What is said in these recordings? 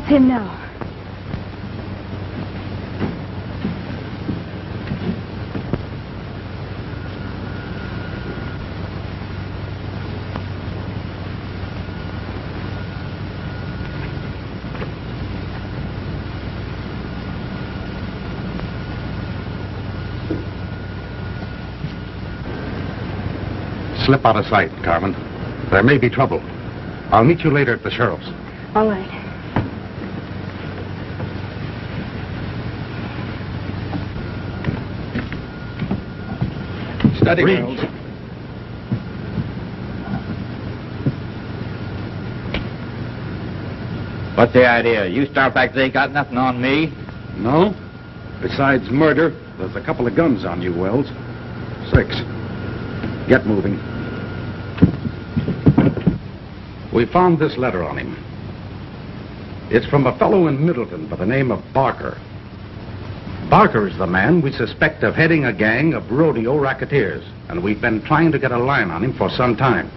That's him now. Slip out of sight, Carmen. There may be trouble. I'll meet you later at the sheriff's. All right. Steady, Wells. What's the idea? You start back there, got nothing on me? No. Besides murder, there's a couple of guns on you, Wells. 6. Get moving. We found this letter on him. It's from a fellow in Middleton by the name of Barker. Barker is the man we suspect of heading a gang of rodeo racketeers, and we've been trying to get a line on him for some time.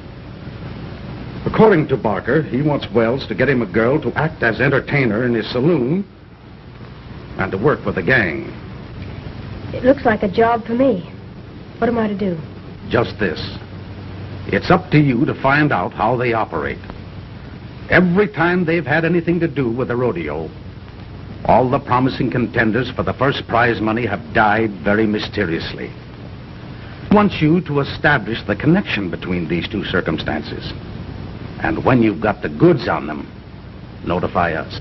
According to Barker, he wants Wells to get him a girl to act as entertainer in his saloon and to work with the gang. It looks like a job for me. What am I to do? Just this. It's up to you to find out how they operate. Every time they've had anything to do with the rodeo, all the promising contenders for the first prize money have died very mysteriously. I want you to establish the connection between these two circumstances. And when you've got the goods on them, notify us.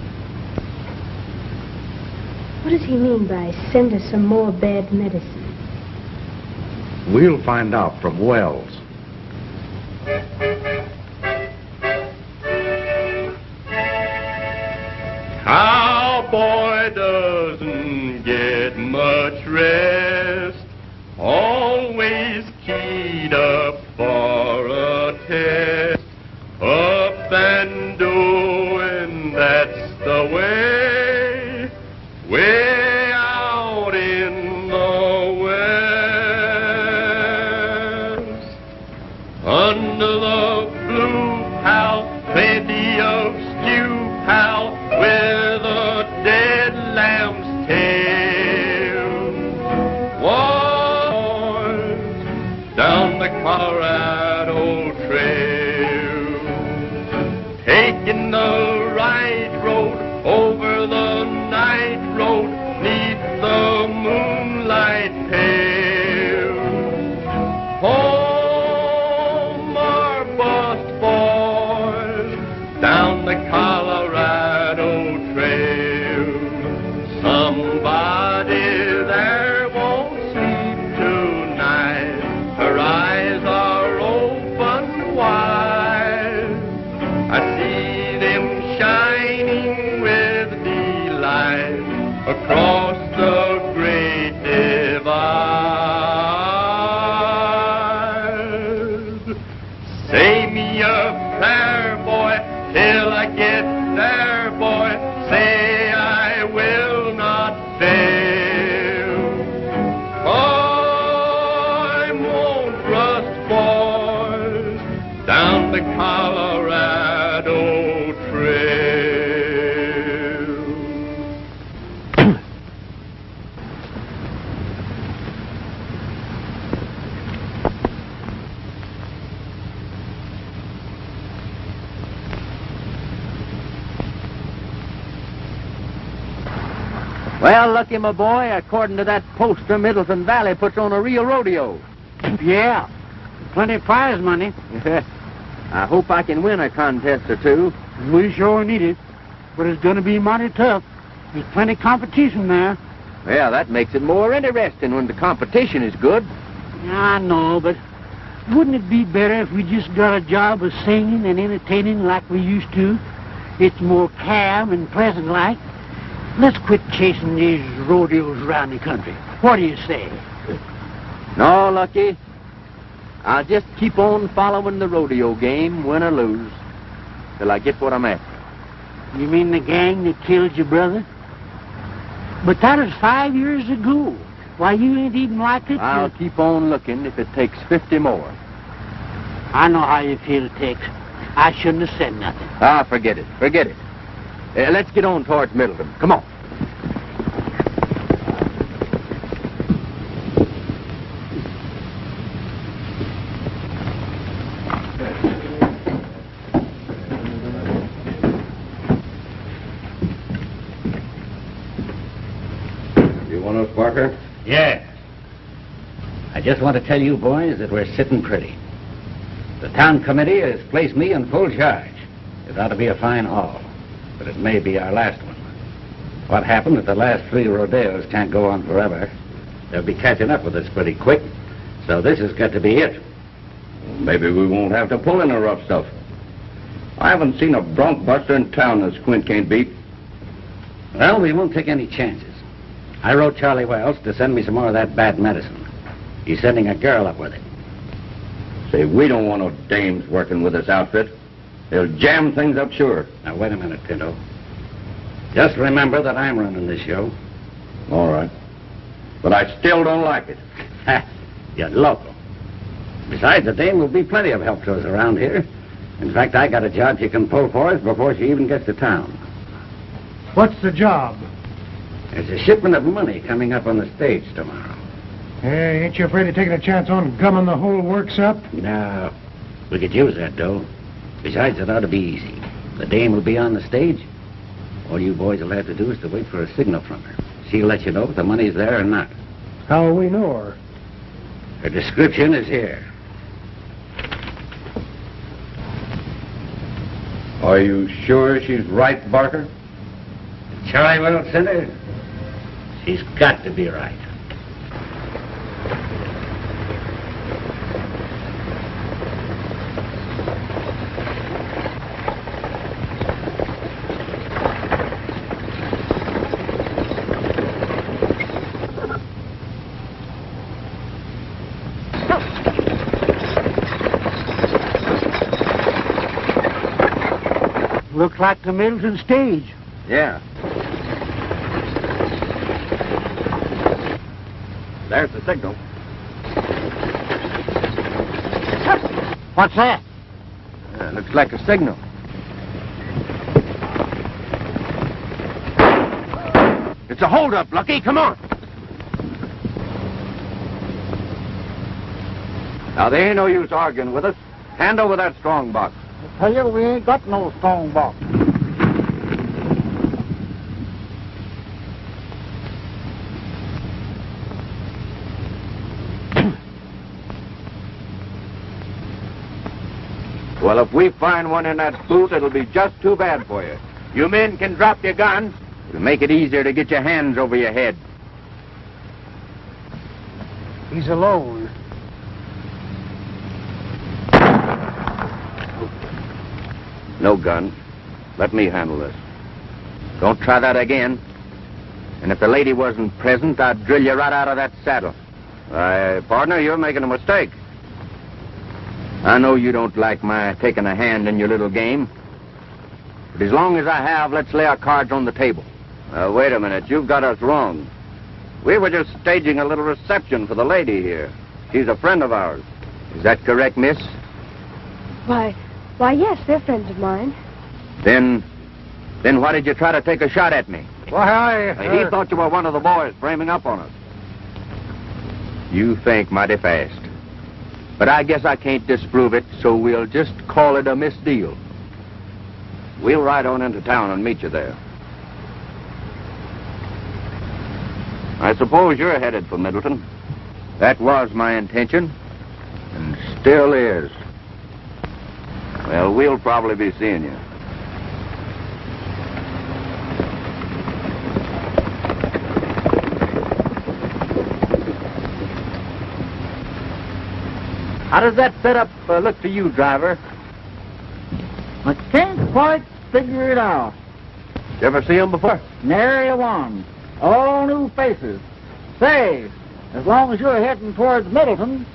What does he mean by send us some more bad medicine? We'll find out from Wells. Cowboy doesn't get much rest, always keyed up for a test. Up and doing, that's the way, way out in the west. Under the blue, pal, plenty of stew, pal, with a dead lamb's tail. Boys, down the Colorado Trail, taking the right road over the night road, neath the moonlight pale. Home our bust boys, down the Colorado Trail. Somebody there won't sleep tonight, her eyes are open wide. I see them shining with delight across the great divide. Say me a prayer, boy, till I get there, boy. Say I will not fail. I won't rust, boys, down the Colorado Trail. Well, Lucky, my boy, according to that poster, Middletown Valley puts on a real rodeo. Yeah, plenty of prize money. I hope I can win a contest or two. We sure need it, but it's going to be mighty tough. There's plenty of competition there. Well, that makes it more interesting when the competition is good. I know, but wouldn't it be better if we just got a job of singing and entertaining like we used to? It's more calm and pleasant like. Let's quit chasing these rodeos around the country. What do you say? No, Lucky. I'll just keep on following the rodeo game, win or lose, till I get what I'm after. You mean the gang that killed your brother? But that was 5 years ago. Why, you ain't even likely to... I'll keep on looking if it takes 50 more. I know how you feel, Tex. I shouldn't have said nothing. Ah, forget it. Forget it. Let's get on towards Middleton. Come on. You want us, Barker? Yeah. I just want to tell you boys that we're sitting pretty. The town committee has placed me in full charge. It ought to be a fine haul, but it may be our last one. What happened at the last 3 rodeos can't go on forever. They'll be catching up with us pretty quick, so this has got to be it. Maybe we won't have to pull in the rough stuff. I haven't seen a bronc buster in town that Squint can't beat. Well, we won't take any chances. I wrote Charlie Wells to send me some more of that bad medicine. He's sending a girl up with it. Say, we don't want no dames working with this outfit. They'll jam things up sure. Now, wait a minute, Pinto. Just remember that I'm running this show. All right. But I still don't like it. Ha! You're local. Besides, the dame will be plenty of help to us around here. In fact, I got a job she can pull for us before she even gets to town. What's the job? There's a shipment of money coming up on the stage tomorrow. Hey, ain't you afraid of taking a chance on gumming the whole works up? No, we could use that dough. Besides, it ought to be easy. The dame will be on the stage. All you boys will have to do is to wait for a signal from her. She'll let you know if the money's there or not. How will we know her? Her description is here. Are you sure she's right, Barker? Charlie Wells sent her. She's got to be right. Looks like the Middleton stage. Yeah. There's the signal. What's that? Looks like a signal. It's a holdup, Lucky. Come on. Now, there ain't no use arguing with us. Hand over that strong box. I tell you, we ain't got no strong box. Well, if we find one in that boot, it'll be just too bad for you. You men can drop your guns. It'll make it easier to get your hands over your head. He's alone. No guns. Let me handle this. Don't try that again. And if the lady wasn't present, I'd drill you right out of that saddle. Partner, you're making a mistake. I know you don't like my taking a hand in your little game. But as long as I have, let's lay our cards on the table. Wait a minute. You've got us wrong. We were just staging a little reception for the lady here. She's a friend of ours. Is that correct, miss? Why, yes, they're friends of mine. Then why did you try to take a shot at me? Why, He thought you were one of the boys framing up on us. You think mighty fast. But I guess I can't disprove it, so we'll just call it a misdeal. We'll ride on into town and meet you there. I suppose you're headed for Middleton. That was my intention, and still is. Well, we'll probably be seeing you. How does that setup look to you, driver? I can't quite figure it out. You ever see him before? Nary a one. All new faces. Say, as long as you're heading towards Middleton,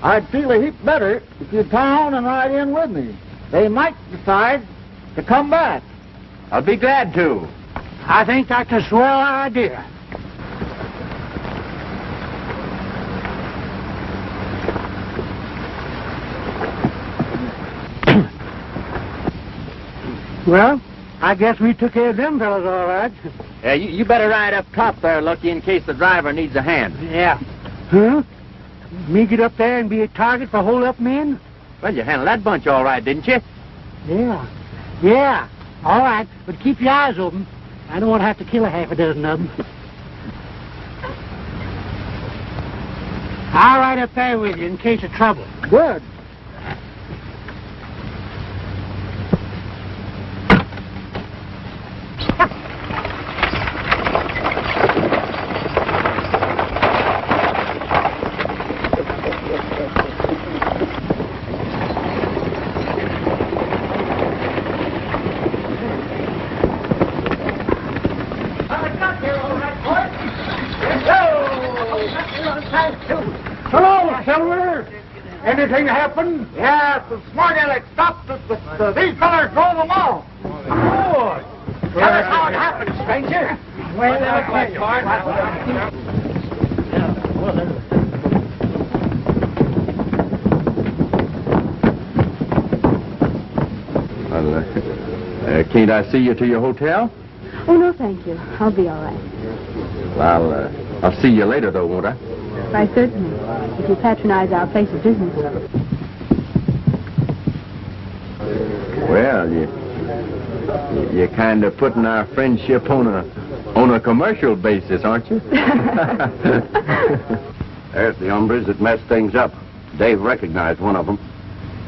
I'd feel a heap better if you'd tie on and ride in with me. They might decide to come back. I'll be glad to. I think that's a swell idea. Well, I guess we took care of them fellas all right. Yeah, you better ride up top there, Lucky, in case the driver needs a hand. Yeah. Huh? Me get up there and be a target for hold-up men? Well, you handled that bunch all right, didn't you? Yeah. Yeah. All right, but keep your eyes open. I don't want to have to kill a half a dozen of them. I'll ride up there with you in case of trouble. Good. Hello, Silver. Anything happen? Yeah, the smart aleck stopped us, but these fellas drove them off. Oh. Tell us how it happened, stranger. Well, that's Well, can't I see you to your hotel? Oh, no, thank you. I'll be all right. Well, I'll see you later, though, won't I? Why, certainly. If you patronize our place of business. Well, you're kind of putting our friendship on a commercial basis, aren't you? There's the hombres that messed things up. Dave recognized one of them.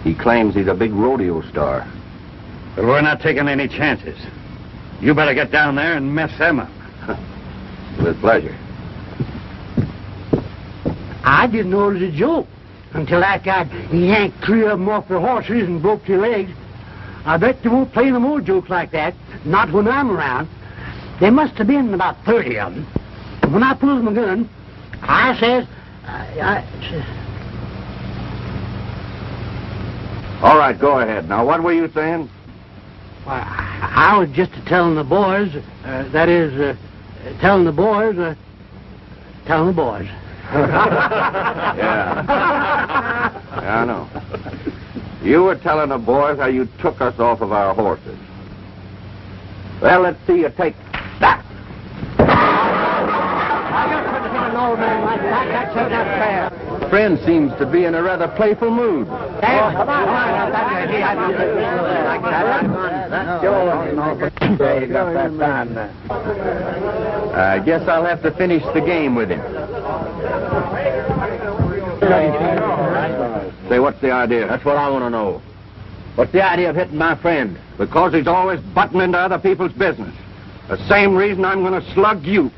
He claims he's a big rodeo star. But we're not taking any chances. You better get down there and mess them up. With pleasure. I didn't know it was a joke until after I yanked 3 of them off their horses and broke their legs. I bet they won't play no more jokes like that, not when I'm around. There must have been about 30 of them. When I pulls my gun, I says, All right, go ahead. Now, what were you saying? I was just telling the boys, telling the boys. Yeah. I know. You were telling the boys how you took us off of our horses. Well, let's see you take that. Friend seems to be in a rather playful mood. I guess I'll have to finish the game with him. Say, what's the idea? That's what I want to know. What's the idea of hitting my friend? Because he's always butting into other people's business. The same reason I'm going to slug you.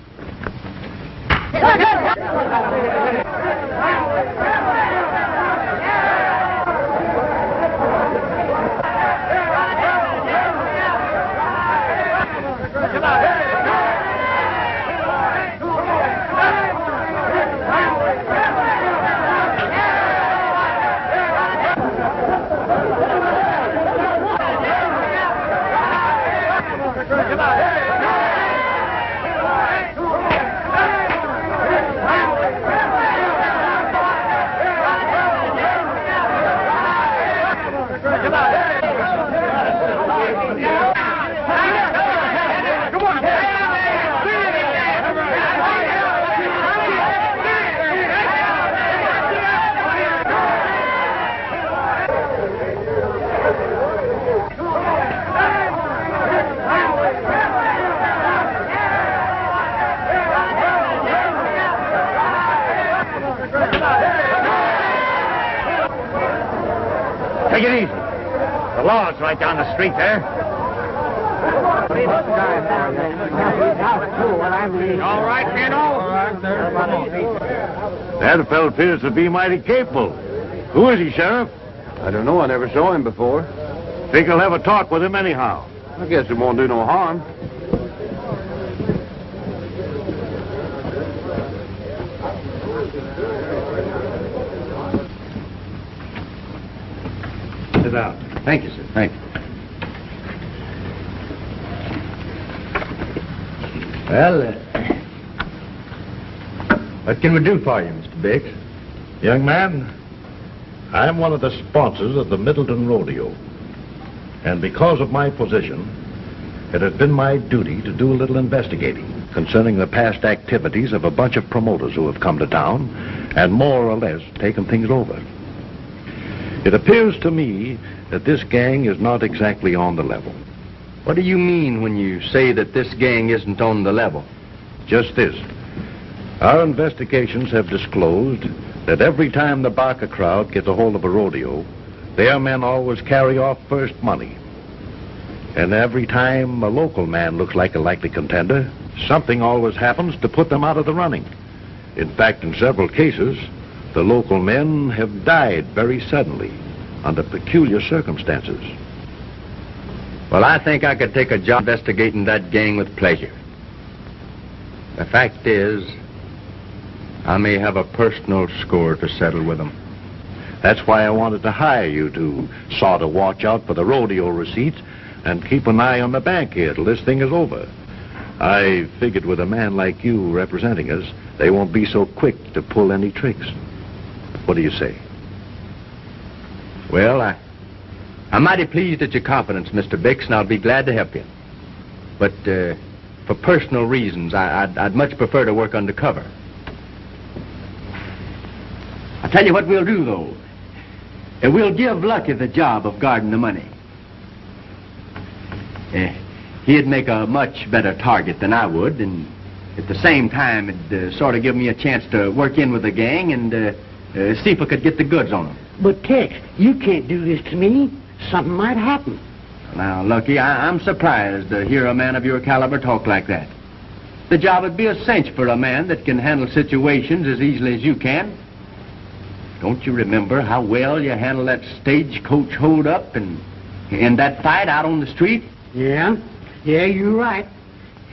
Take it easy. The law's right down the street there. All right, Pino? That fellow appears to be mighty capable. Who is he, Sheriff? I don't know. I never saw him before. Think I'll have a talk with him anyhow. I guess it won't do no harm. Sit down. Thank you, sir. Thank you. Well, what can we do for you, Mr. Biggs? Young man, I'm one of the sponsors of the Middletown Rodeo. And because of my position, it has been my duty to do a little investigating concerning the past activities of a bunch of promoters who have come to town and more or less taken things over. It appears to me that this gang is not exactly on the level. What do you mean when you say that this gang isn't on the level? Just this. Our investigations have disclosed that every time the Barker crowd gets a hold of a rodeo, their men always carry off first money. And every time a local man looks like a likely contender, something always happens to put them out of the running. In fact, in several cases, the local men have died very suddenly under peculiar circumstances. Well, I think I could take a job investigating that gang with pleasure. The fact is, I may have a personal score to settle with them. That's why I wanted to hire you to sort of watch out for the rodeo receipts and keep an eye on the bank here till this thing is over. I figured with a man like you representing us, they won't be so quick to pull any tricks. What do you say? Well, I'm mighty pleased at your confidence, Mr. Bix, and I'll be glad to help you. But for personal reasons, I'd much prefer to work undercover. I'll tell you what we'll do, though. We'll give Lucky the job of guarding the money. He'd make a much better target than I would, and at the same time, it'd sort of give me a chance to work in with the gang and see if I could get the goods on them. But, Tex, you can't do this to me. Something might happen. Now, Lucky, I'm surprised to hear a man of your caliber talk like that. The job would be a cinch for a man that can handle situations as easily as you can. Don't you remember how well you handled that stagecoach hold-up and that fight out on the street? Yeah, you're right.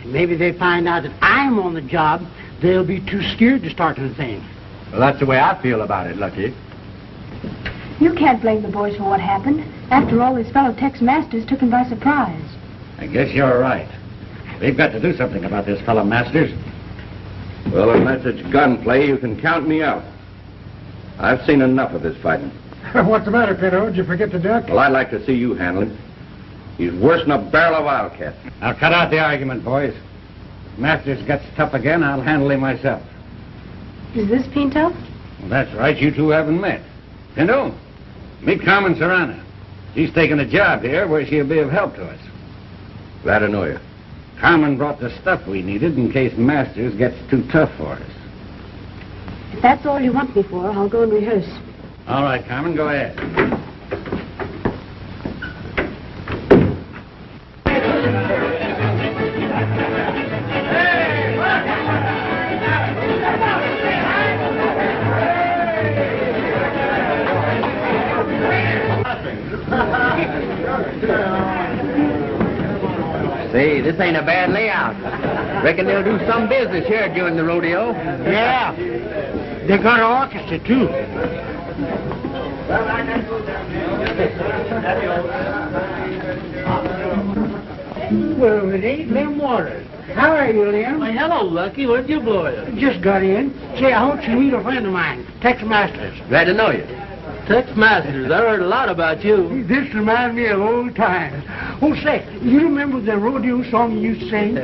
And maybe they find out that I'm on the job, they'll be too scared to start anything. Well, that's the way I feel about it, Lucky. You can't blame the boys for what happened. After all, this fellow Tex Masters took him by surprise. I guess you're right. We've got to do something about this fellow Masters. Well, unless it's gunplay, you can count me out. I've seen enough of this fighting. What's the matter, Pinto? Did you forget the duck? Well, I'd like to see you handle him. He's worse than a barrel of wildcat. Now, cut out the argument, boys. If Masters gets tough again, I'll handle him myself. Is this Pinto? Well, that's right. You two haven't met. Pinto, meet Carmen Serano. She's taking a job here where she'll be of help to us. Glad to know you. Carmen brought the stuff we needed in case Masters gets too tough for us. If that's all you want me for, I'll go and rehearse. All right, Carmen, go ahead. Say, this ain't a bad layout. Reckon they'll do some business here during the rodeo. Yeah. They got an orchestra, too. Well, it ain't Lem Waters. How are you, Lem? Why, hello, Lucky. Where'd you blow it? Just got in. Say, I want you to meet a friend of mine, Tex Masters. Glad to know you. Tex Masters. I heard a lot about you. This reminds me of old times. Oh, say, you remember the rodeo song you used to sing?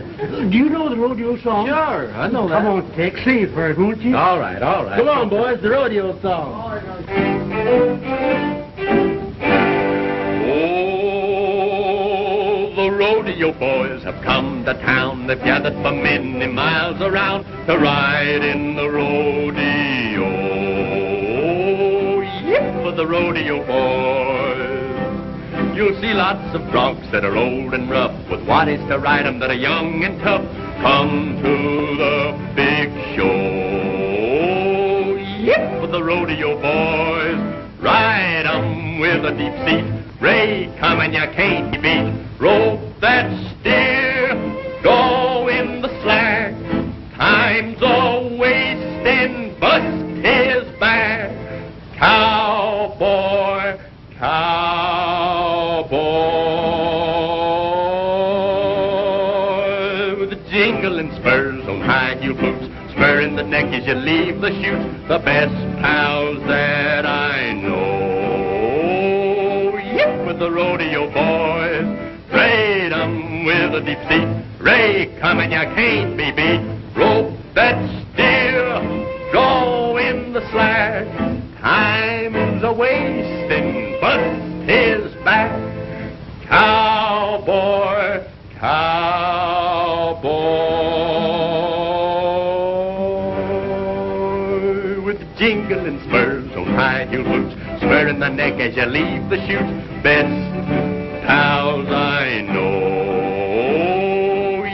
Do you know the rodeo song? Sure, I know that. Come on, Tex, sing it first, won't you? All right, all right. Come on, boys, the rodeo song. Oh, the rodeo boys have come to town. They've gathered from many miles around to ride in the rodeo. Yip for the rodeo boys. You'll see lots of broncs that are old and rough with waddies to ride 'em that are young and tough. Come to the big show. Yip for the rodeo boys. Ride 'em with a deep seat. Ray, come and you can't beat. Rope that steer, go in the slack. Time's a wasting, bust his back. Cowboy, cowboy. With the jingling spurs on high heel boots, spur in the neck as you leave the chute. The best pals that I know. Yip with the rodeo boys. Trade 'em with with a deep seat. Ray, come and you can't be beat. Rope that steer, go in the slack. Time's a wasting, bust his back. Cowboy, cowboy, with jingling spurs on high heel boots, spurring the neck as you leave the chute. Best pals I know,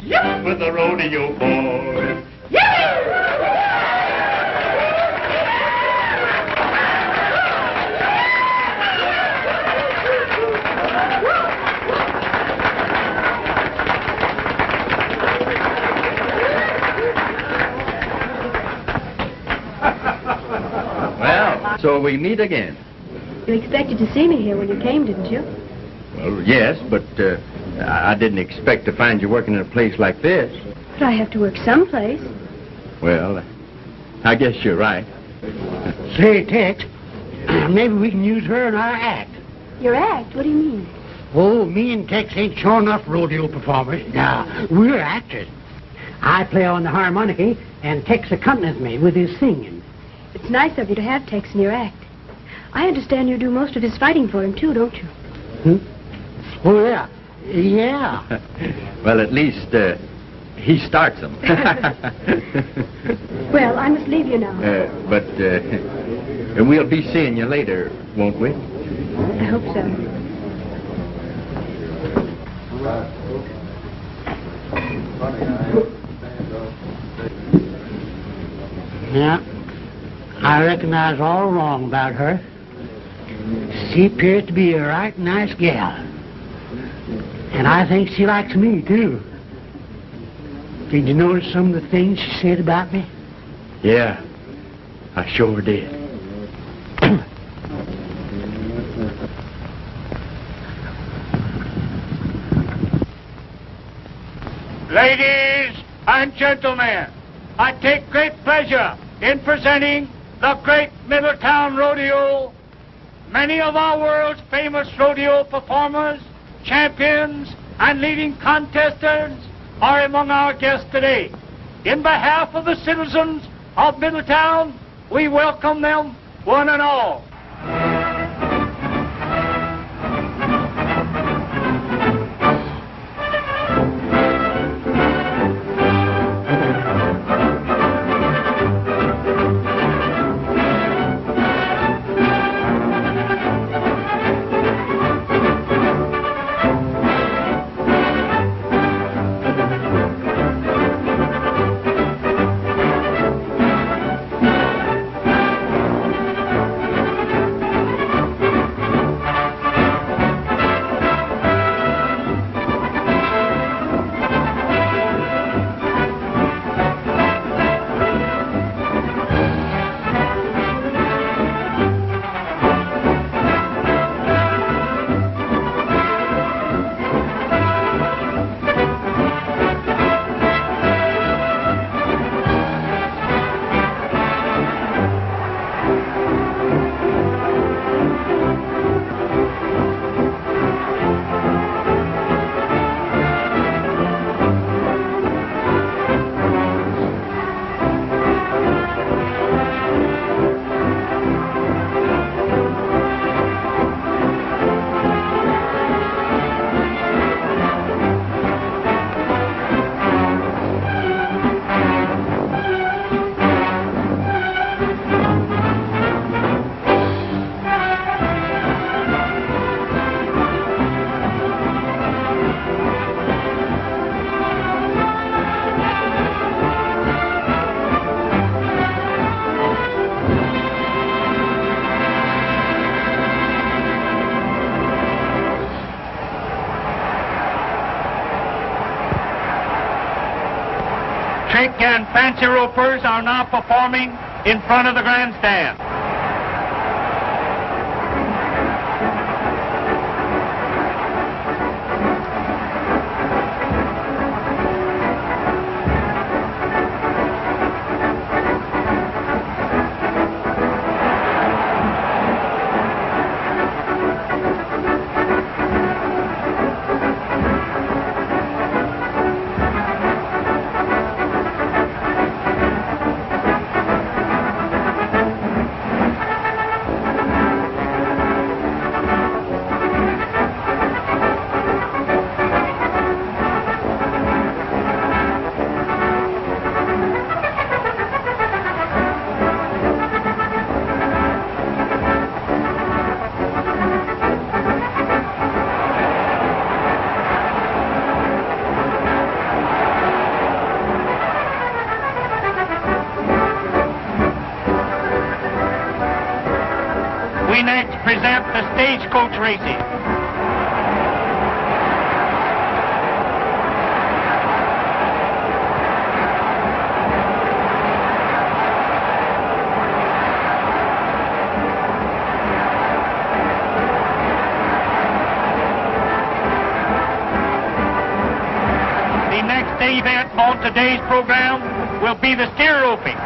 yeah, with the rodeo boys, yeah! Well, so we meet again. You expected to see me here when you came, didn't you? Well, yes, but I didn't expect to find you working in a place like this. But I have to work someplace. Well, I guess you're right. Say, Tex, maybe we can use her in our act. Your act? What do you mean? Oh, me and Tex ain't sure enough rodeo performers. Now, we're actors. I play on the harmonica, and Tex accompanies me with his singing. It's nice of you to have Tex in your act. I understand you do most of his fighting for him, too, don't you? Oh, yeah. Yeah. Well, at least he starts them. Well, I must leave you now. But we'll be seeing you later, won't we? I hope so. Yeah. I recognize all wrong about her. She appears to be a right nice gal. And I think she likes me, too. Did you notice some of the things she said about me? Yeah, I sure did. Ladies and gentlemen, I take great pleasure in presenting the great Middletown Rodeo. Many of our world's famous rodeo performers, champions, and leading contestants are among our guests today. In behalf of the citizens of Middletown, we welcome them one and all. Trick and fancy ropers are now performing in front of the grandstand. present the stagecoach racing. The next event on today's program will be the steer roping.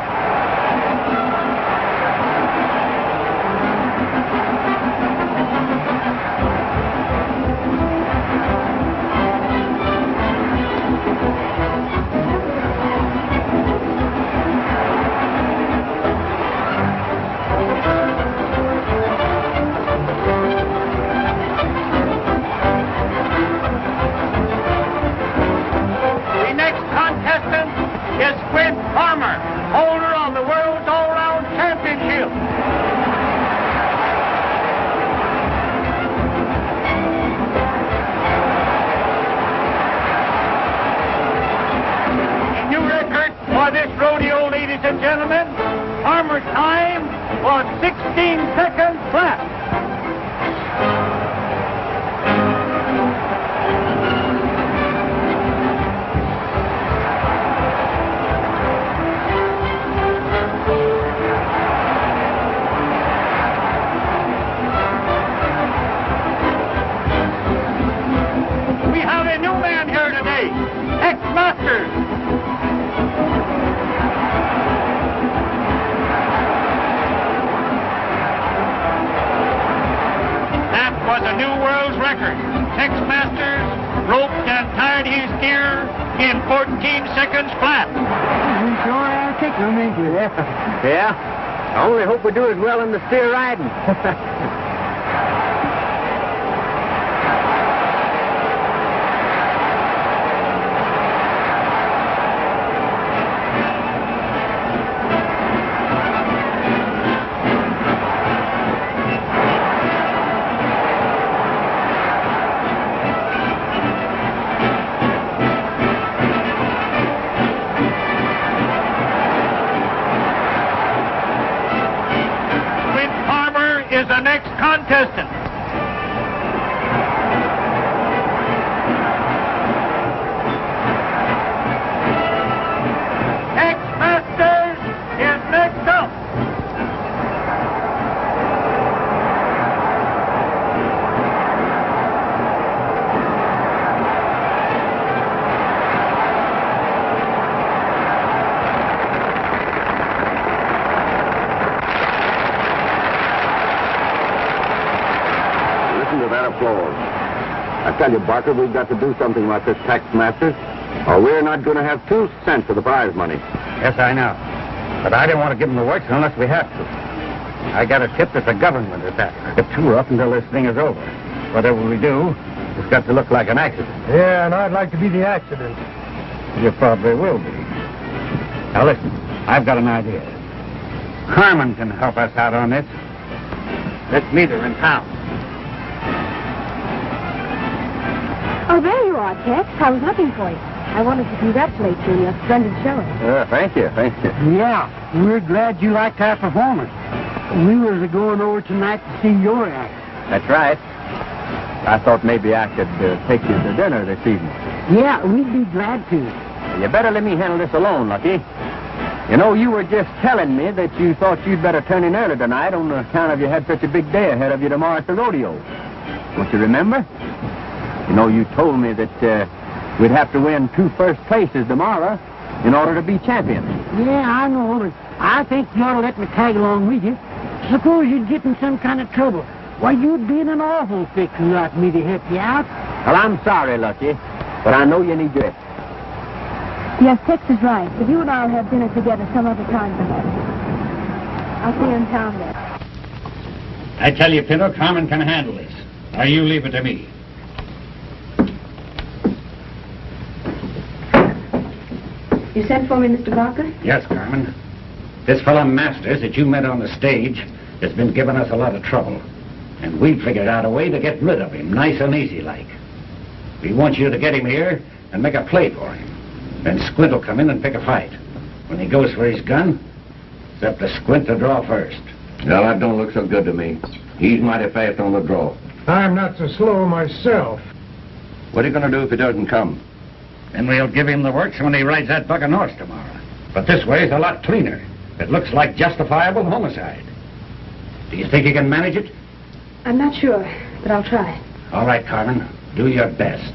Gentlemen, Farmer's time was 16 seconds flat. We have a new man here today, Tex Masters. Was a new world's record. Tex Masters roped and tied his steer in 14 seconds flat. You sure are kicking me, Yeah? I only hope we do as well in the steer riding. Is the next contestant. Tex Masters is next up. That applause. I tell you, Barker, we've got to do something about this Tex Masters, or we're not going to have 2 cents of the prize money. Yes, I know. But I didn't want to give them the works unless we have to. I got a tip that the government is after. The 2 up until this thing is over. Whatever we do, it's got to look like an accident. Yeah, and I'd like to be the accident. You probably will be. Now listen, I've got an idea. Carmen can help us out on this. Let's meet her in town. Oh, there you are, Tex. I was looking for you. I wanted to congratulate you on your splendid showing. Thank you. Yeah, we're glad you liked our performance. We was going over tonight to see your act. That's right. I thought maybe I could take you to dinner this evening. Yeah, we'd be glad to. You better let me handle this alone, Lucky. You know, you were just telling me that you thought you'd better turn in early tonight on account of you had such a big day ahead of you tomorrow at the rodeo. Don't you remember? You know, you told me that we'd have to win 2 first places tomorrow in order to be champions. Yeah, I know, but I think you ought to let me tag along with you. Suppose you'd get in some kind of trouble. Why, you'd be in an awful fix without me to help you out. Well, I'm sorry, Lucky, but I know you need your... Yes, Tex is right. But you and I'll have dinner together some other time, perhaps. I'll see you in town then. I tell you, Pinto, Carmen can handle this. Now, you leave it to me. You sent for me, Mr. Barker? Yes, Carmen. This fellow Masters that you met on the stage has been giving us a lot of trouble. And we figured out a way to get rid of him, nice and easy like. We want you to get him here and make a play for him. Then Squint will come in and pick a fight. When he goes for his gun, it's up to Squint to draw first. Well, that don't look so good to me. He's mighty fast on the draw. I'm not so slow myself. What are you going to do if he doesn't come? Then we'll give him the works when he rides that buck of horse tomorrow. But this way's a lot cleaner. It looks like justifiable homicide. Do you think you can manage it? I'm not sure, but I'll try. All right, Carmen. Do your best.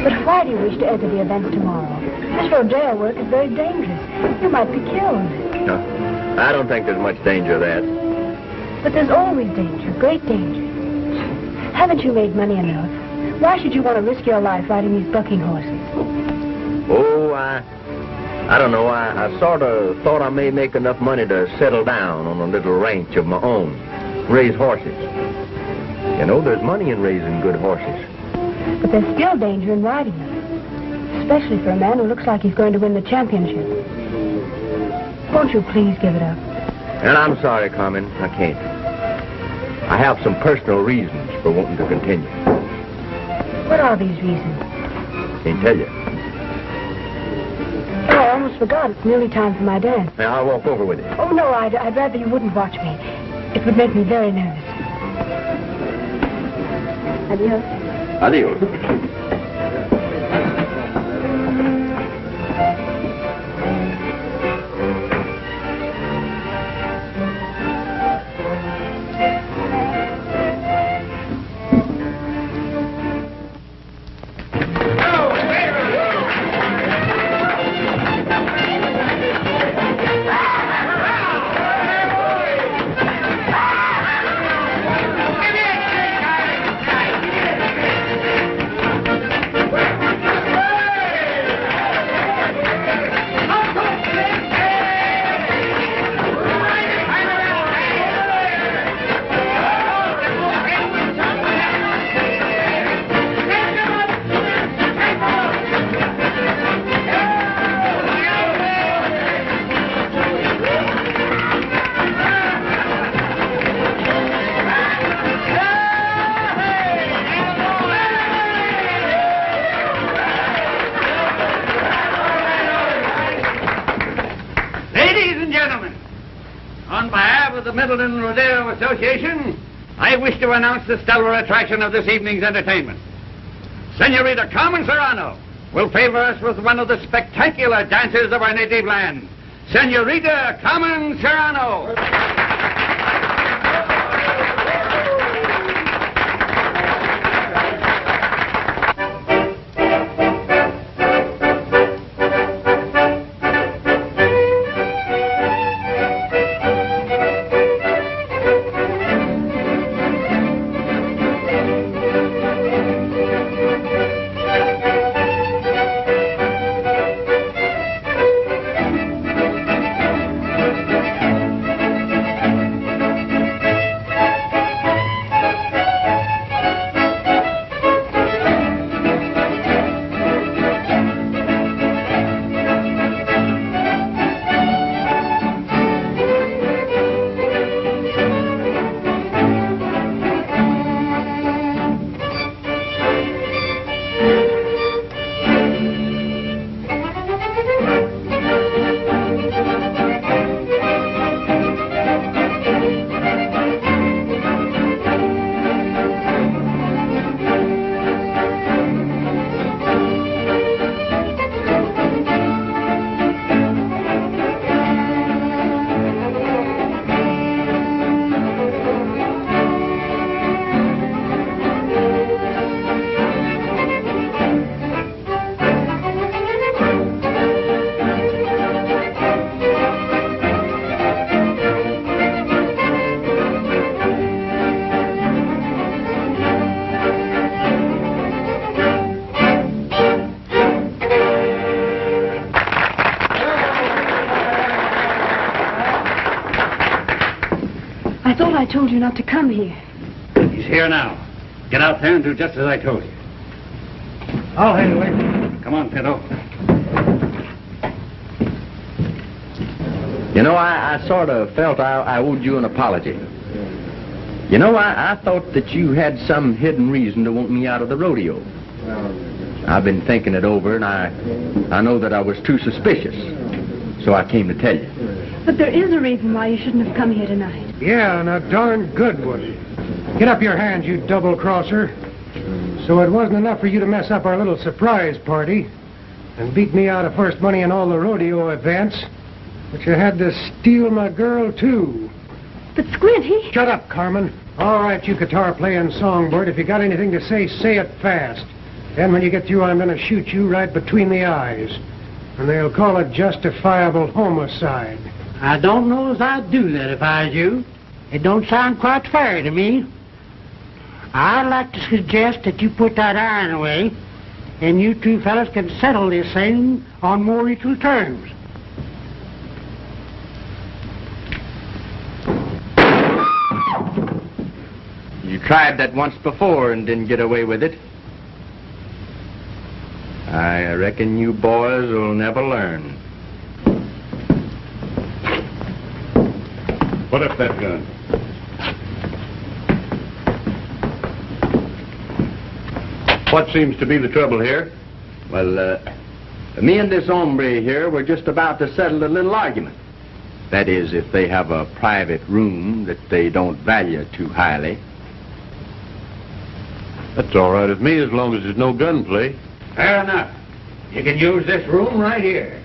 But why do you wish to enter the event tomorrow? This rodeo work is very dangerous. You might be killed. No, I don't think there's much danger of that. But there's always danger, great danger. Haven't you made money enough? Why should you want to risk your life riding these bucking horses? Oh, I don't know. I sort of thought I may make enough money to settle down on a little ranch of my own. Raise horses. You know, there's money in raising good horses. But there's still danger in riding them. Especially for a man who looks like he's going to win the championship. Won't you please give it up? And I'm sorry, Carmen. I can't. I have some personal reasons for wanting to continue. What are these reasons? Can't tell you. Oh, I almost forgot. It's nearly time for my dance. Now, I'll walk over with you. Oh, no, I'd rather you wouldn't watch me. It would make me very nervous. Adios. Adios. Middletown Rodeo Association, I wish to announce the stellar attraction of this evening's entertainment. Senorita Carmen Serano will favor us with one of the spectacular dances of our native land. Senorita Carmen Serano. I told you not to come here. He's here now. Get out there and do just as I told you. I'll handle it. Come on, Pinto. You know, I sort of felt I owed you an apology. You know, I thought that you had some hidden reason to want me out of the rodeo. I've been thinking it over, and I know that I was too suspicious. So I came to tell you. But there is a reason why you shouldn't have come here tonight. Yeah, and a darn good one. Get up your hands, you double-crosser. So it wasn't enough for you to mess up our little surprise party and beat me out of first money in all the rodeo events, but you had to steal my girl, too. But Squint, he... Shut up, Carmen. All right, you guitar-playing songbird. If you got anything to say it fast. Then when you get through, I'm going to shoot you right between the eyes. And they'll call it justifiable homicide. I don't know as I'd do that if I was you. It don't sound quite fair to me. I'd like to suggest that you put that iron away, and you two fellas can settle this thing on more equal terms. You tried that once before and didn't get away with it. I reckon you boys will never learn. Put up that gun. What seems to be the trouble here? Well, me and this hombre here were just about to settle a little argument. That is, if they have a private room that they don't value too highly. That's all right with me as long as there's no gunplay. Fair enough. You can use this room right here.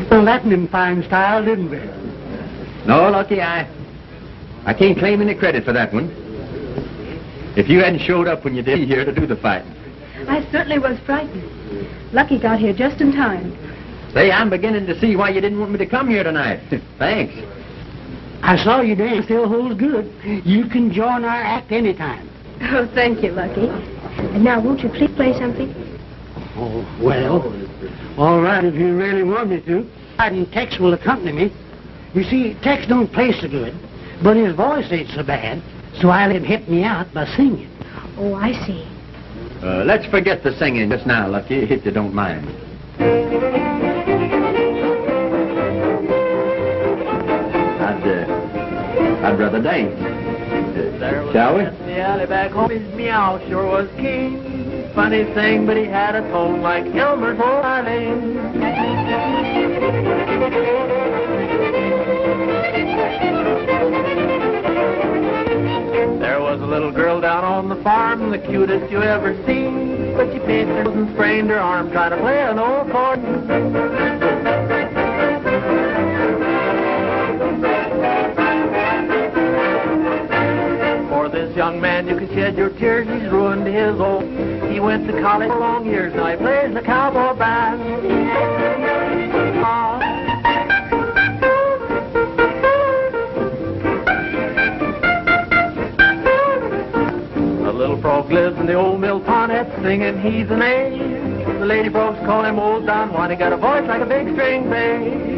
Well, that in fine style, didn't we? No, Lucky, I can't claim any credit for that one. If you hadn't showed up when you did here to do the fighting. I certainly was frightened. Lucky got here just in time. Say, I'm beginning to see why you didn't want me to come here tonight. Thanks. I saw you dance still holds good. You can join our act anytime. Oh, thank you, Lucky. And now, won't you please play something? Oh, well, all right if you really want me to. And Tex will accompany me. You see, Tex don't play so good, but his voice ain't so bad, so I let him hit me out by singing. Oh, I see. Let's forget the singing just now, Lucky, if you don't mind. I'd rather dance. Shall we? The alley back home, his meow sure was keen. Funny thing, but he had a tone like Elmer's old Eileen. There was a little girl down on the farm, the cutest you ever seen. But she pinched her nose and sprained her arm trying to play an old accordion. This young man, you can shed your tears, he's ruined his old. He went to college for long years, now he plays the cowboy band. A little frog lives in the old mill pond, singing he's an A. The lady frogs call him Old Don Juan, he got a voice like a big string bass.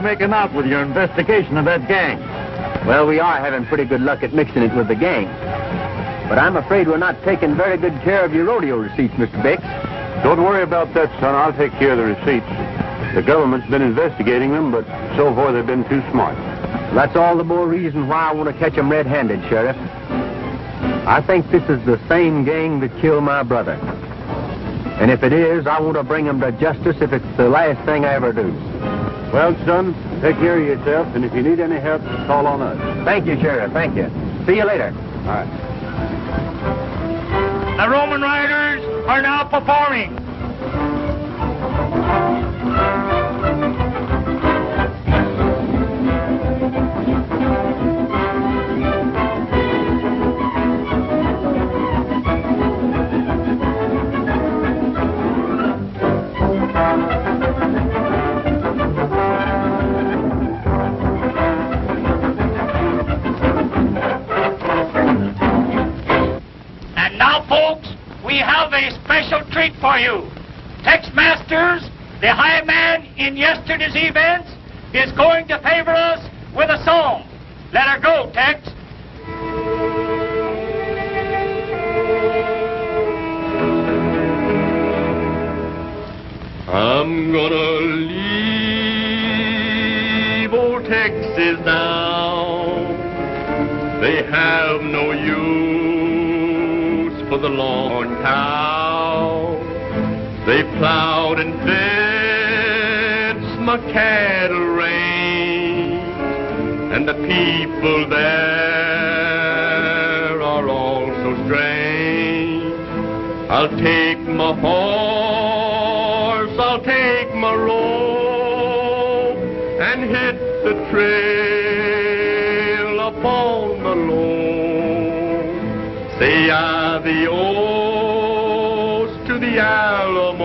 making out with your investigation of that gang? Well, we are having pretty good luck at mixing it with the gang. But I'm afraid we're not taking very good care of your rodeo receipts, Mr. Bix. Don't worry about that, son. I'll take care of the receipts. The government's been investigating them, but so far they've been too smart. That's all the more reason why I want to catch them red-handed, Sheriff. I think this is the same gang that killed my brother. And if it is, I want to bring them to justice if it's the last thing I ever do. Well, son, take care of yourself, and if you need any help, call on us. Thank you, Sheriff. Thank you. See you later. All right. The Roman riders are now performing. And now, folks, we have a special treat for you. Tex Masters, the high man in yesterday's events, is going to favor us with a song. Let her go, Tex. I'm gonna leave old Texas now. They have no use for the long cow. They plowed and fenced my cattle range, and the people there are all so strange. I'll take my horse, I'll take my rope, and hit the trail upon the low. Say adios to the Alamo,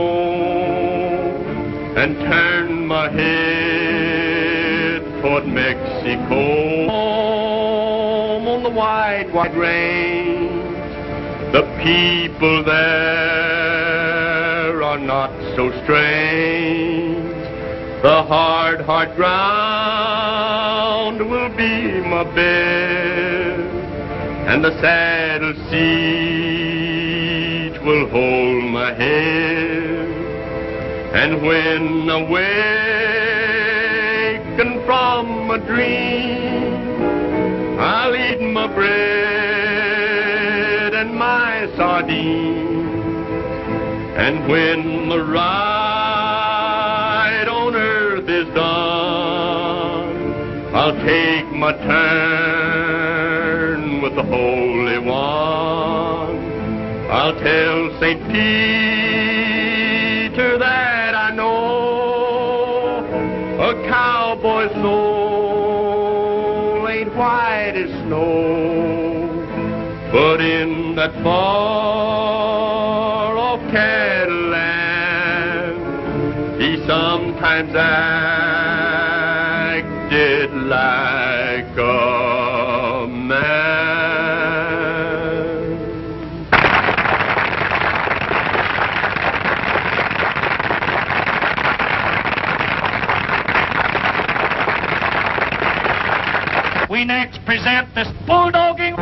and turn my head toward Mexico. Home on the wide, wide range, the people there are not so strange. The hard, hard ground will be my bed, and the saddle siege will hold my head. And when awakened from a dream, I'll eat my bread and my sardines. And when my ride on earth is done, I'll take my turn with the Holy One. I'll tell St. Peter that I know a cowboy's soul ain't white as snow, but in that far-off cattle land, he sometimes acted like a man. We next present this bulldogging...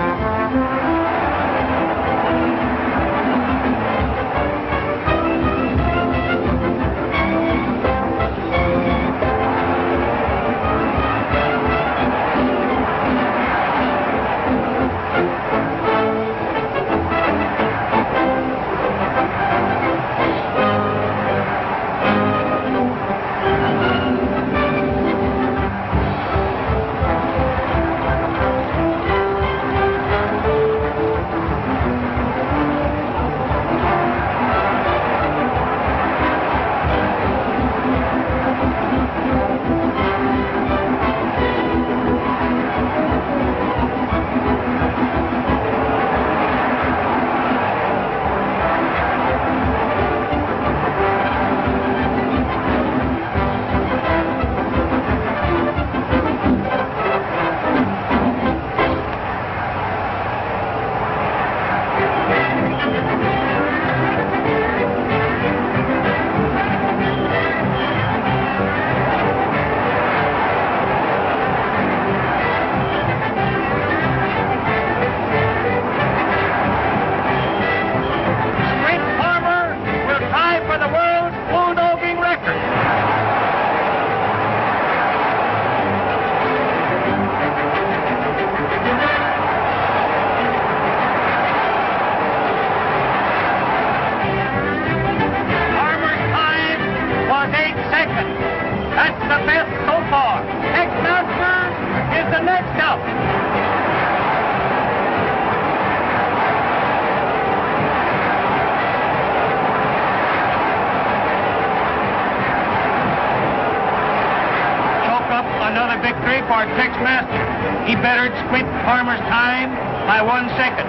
for Tex Masters. He bettered Squint Farmer's time by 1 second.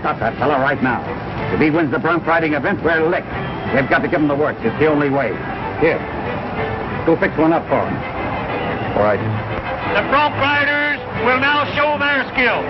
Stop that fella right now. If he wins the bronc riding event, we're licked. We've got to give him the works. It's the only way. Here. Go fix one up for him. All right. The bronc riders will now show their skill.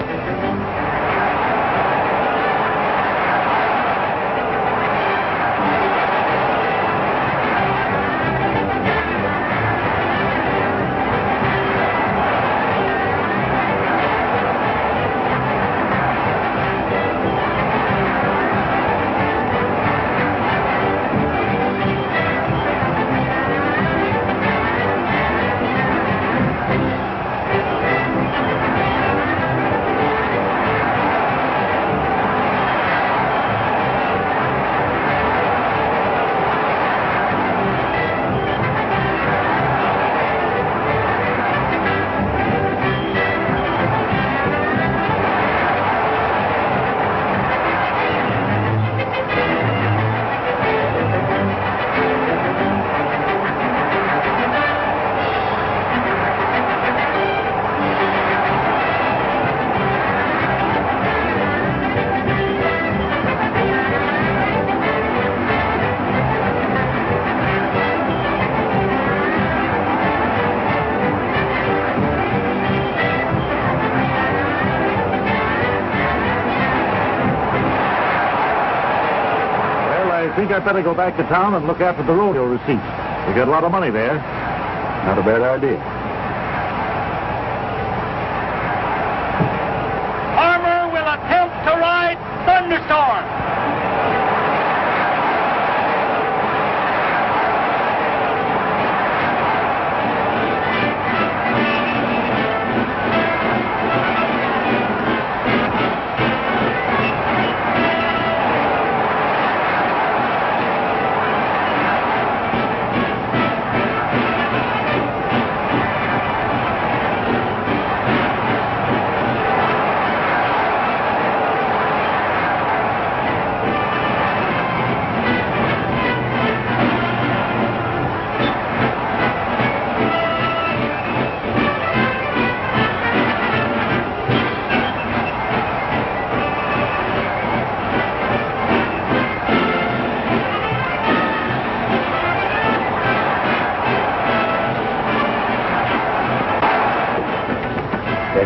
I think I'd better go back to town and look after the rodeo receipts. We got a lot of money there. Not a bad idea. Farmer will attempt to ride Thunderstorm.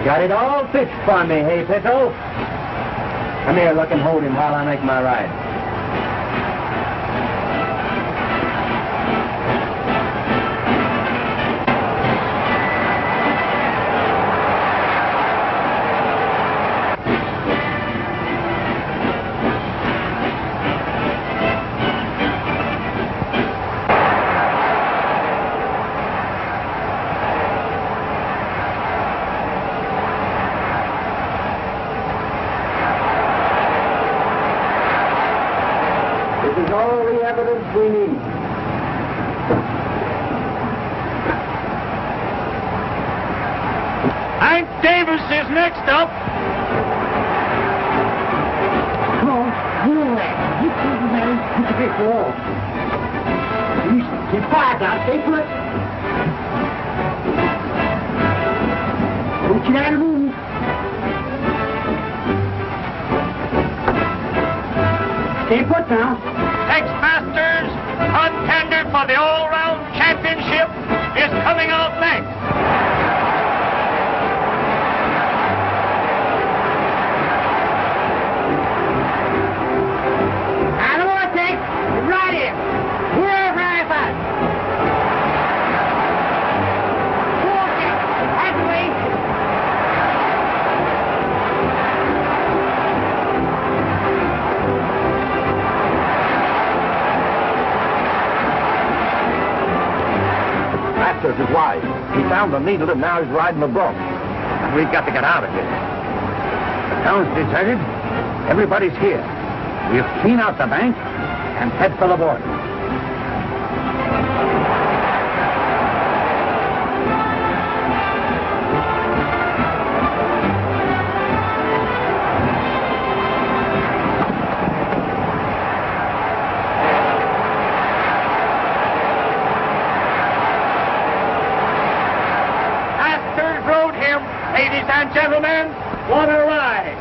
Got it all fixed for me, hey, Pitto? Come here, look and hold him while I make my ride. This is all the evidence we need. Hank Davis is next up. Come on, get on that. Get to the man. Put the big wall. Keep quiet now. Stay put. Don't you out of move. Stay put now. Tex Masters, contender for the all-round championship, is coming out next. I don't want to take. Right here. We're very fast. Walk it. That's the way. Masters is wise. He found the needle and now he's riding the bronc. And we've got to get out of here. The town's deserted. Everybody's here. We'll clean out the bank and head for the border. Ladies and gentlemen, what a ride!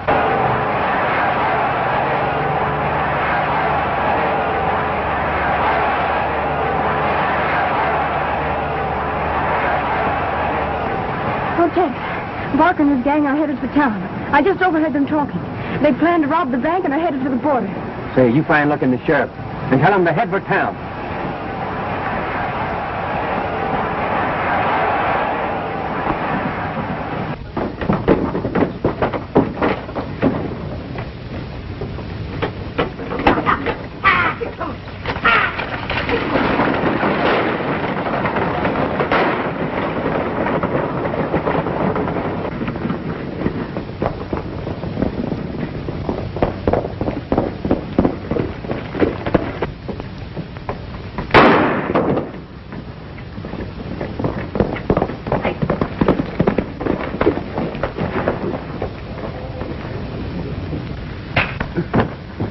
Oh, Tex, Barker and his gang are headed for town. I just overheard them talking. They plan to rob the bank and are headed for the border. Say, you find looking the sheriff and tell him to head for town.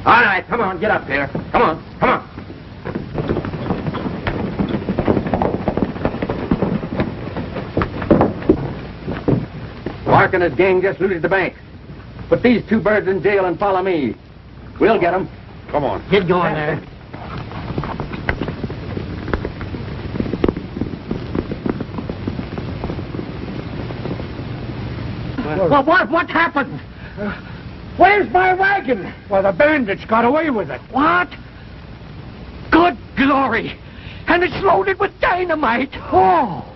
All right, come on, get up here. Come on, come on. Bark and his gang just looted the bank. Put these two birds in jail and follow me. We'll get them. Come on. Get going there. Well, what happened? Where's my wagon? Well, the bandits got away with it. What? Good glory. And it's loaded with dynamite. Oh.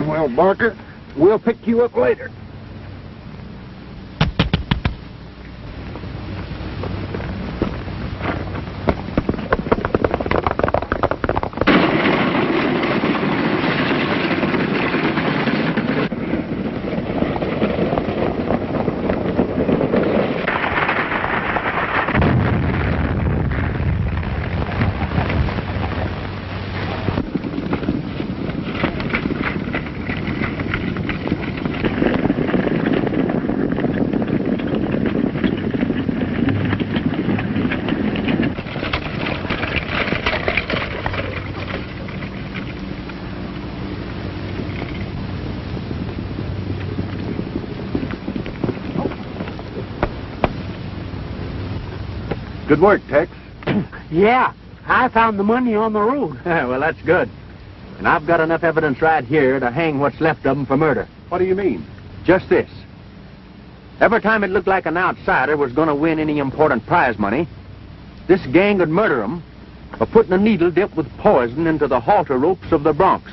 Well, Barker, we'll pick you up later. Good work, Tex. Yeah, I found the money on the road. Well, that's good. And I've got enough evidence right here to hang what's left of them for murder. What do you mean? Just this. Every time it looked like an outsider was going to win any important prize money, this gang would murder him by putting a needle dipped with poison into the halter ropes of the broncs.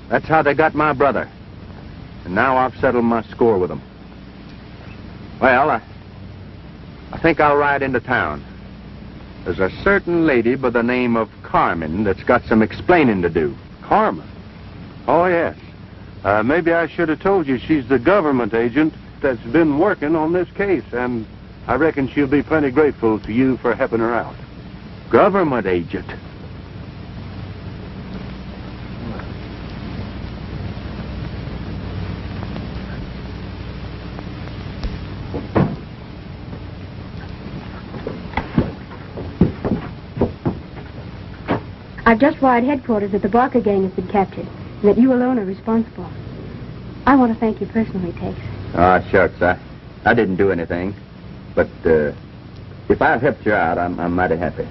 That's how they got my brother. And now I've settled my score with them. Well, I think I'll ride into town. There's a certain lady by the name of Carmen that's got some explaining to do. Carmen? Oh, yes. Maybe I should have told you she's the government agent that's been working on this case, and I reckon she'll be plenty grateful to you for helping her out. Government agent? I've just wired headquarters that the Barker gang has been captured, and that you alone are responsible. I want to thank you personally, Tex. Ah, shucks, I didn't do anything. But, if I helped you out, I'm mighty happy.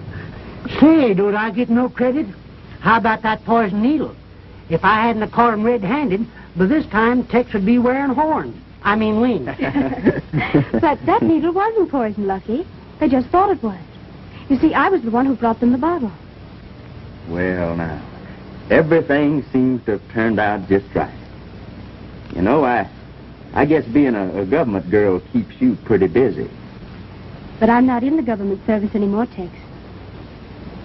Say, don't I get no credit? How about that poison needle? If I hadn't caught him red-handed, by this time Tex would be wearing horns. I mean wings. But that needle wasn't poison, Lucky. They just thought it was. You see, I was the one who brought them the bottle. Well, now, everything seems to have turned out just right. You know, I guess being a government girl keeps you pretty busy. But I'm not in the government service anymore, Tex.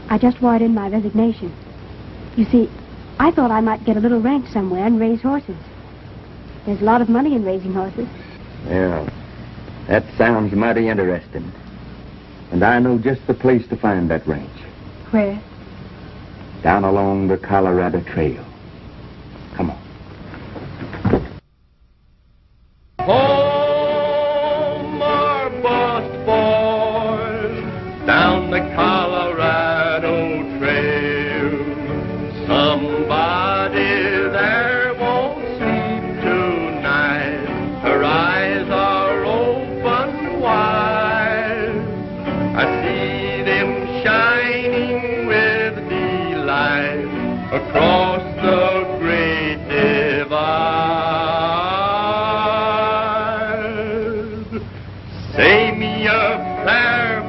I just wired in my resignation. You see, I thought I might get a little ranch somewhere and raise horses. There's a lot of money in raising horses. Well, that sounds mighty interesting. And I know just the place to find that ranch. Where? Down along the Colorado Trail. Come on. Home our bust boys down the Colorado Trail. Somebody there won't sleep tonight. Her eyes are open wide. I see them shining with delight across the great divide. Say me a prayer